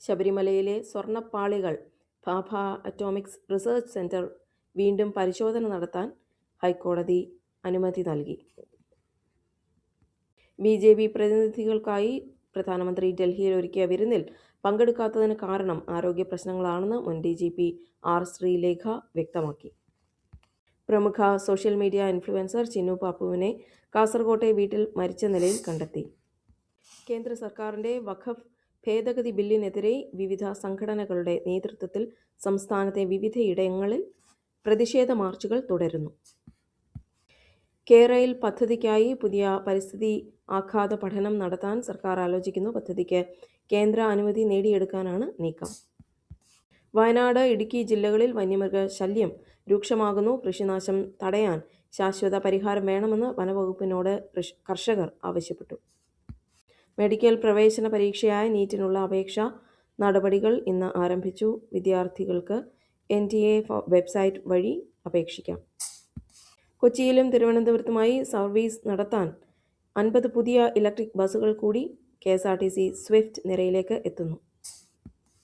ശബരിമലയിലെ സ്വർണ്ണപ്പാളികൾ Bhabha Atomics research centre വീണ്ടും പരിശോധന നടത്താൻ ഹൈക്കോടതി അനുമതി നൽകി. BJP പ്രതിനിധികൾക്കായി പ്രധാനമന്ത്രി ഡൽഹിയിൽ ഒരുക്കിയ വിരുന്നിൽ പങ്കെടുക്കാത്തതിന് കാരണം ആരോഗ്യ പ്രശ്നങ്ങളാണെന്ന് മുൻ DGP R. ശ്രീലേഖ വ്യക്തമാക്കി. പ്രമുഖ സോഷ്യൽ മീഡിയ ഇൻഫ്ലുവൻസർ ചിന്നു പാപ്പുവിനെ കാസർകോട്ടെ വീട്ടിൽ മരിച്ച നിലയിൽ കണ്ടെത്തി. കേന്ദ്ര സർക്കാരിന്റെ വഖഫ് ഭേദഗതി ബില്ലിനെതിരെ വിവിധ സംഘടനകളുടെ നേതൃത്വത്തിൽ സംസ്ഥാനത്തെ വിവിധയിടങ്ങളിൽ പ്രതിഷേധ മാർച്ചുകൾ തുടരുന്നു. കേരയിൽ പദ്ധതിക്കായി പുതിയ പരിസ്ഥിതി ആഘാത പഠനം നടത്താൻ സർക്കാർ ആലോചിക്കുന്നു. പദ്ധതിക്ക് കേന്ദ്ര അനുമതി നേടിയെടുക്കാനാണ് നീക്കം. വയനാട്, ഇടുക്കി ജില്ലകളിൽ വന്യമൃഗ ശല്യം രൂക്ഷമാകുന്നു. കൃഷിനാശം തടയാൻ ശാശ്വത പരിഹാരം വേണമെന്ന് വനവകുപ്പിനോട് കർഷകർ ആവശ്യപ്പെട്ടു. മെഡിക്കൽ പ്രവേശന പരീക്ഷയായ നീറ്റിനുള്ള അപേക്ഷാ നടപടികൾ ഇന്ന് ആരംഭിച്ചു. വിദ്യാർത്ഥികൾക്ക് NTA വെബ്സൈറ്റ് വഴി അപേക്ഷിക്കാം. കൊച്ചിയിലും തിരുവനന്തപുരത്തുമായി സർവീസ് നടത്താൻ 50 പുതിയ ഇലക്ട്രിക് ബസ്സുകൾ കൂടി KSRTC സ്വിഫ്റ്റ് നിരയിലേക്ക് എത്തുന്നു.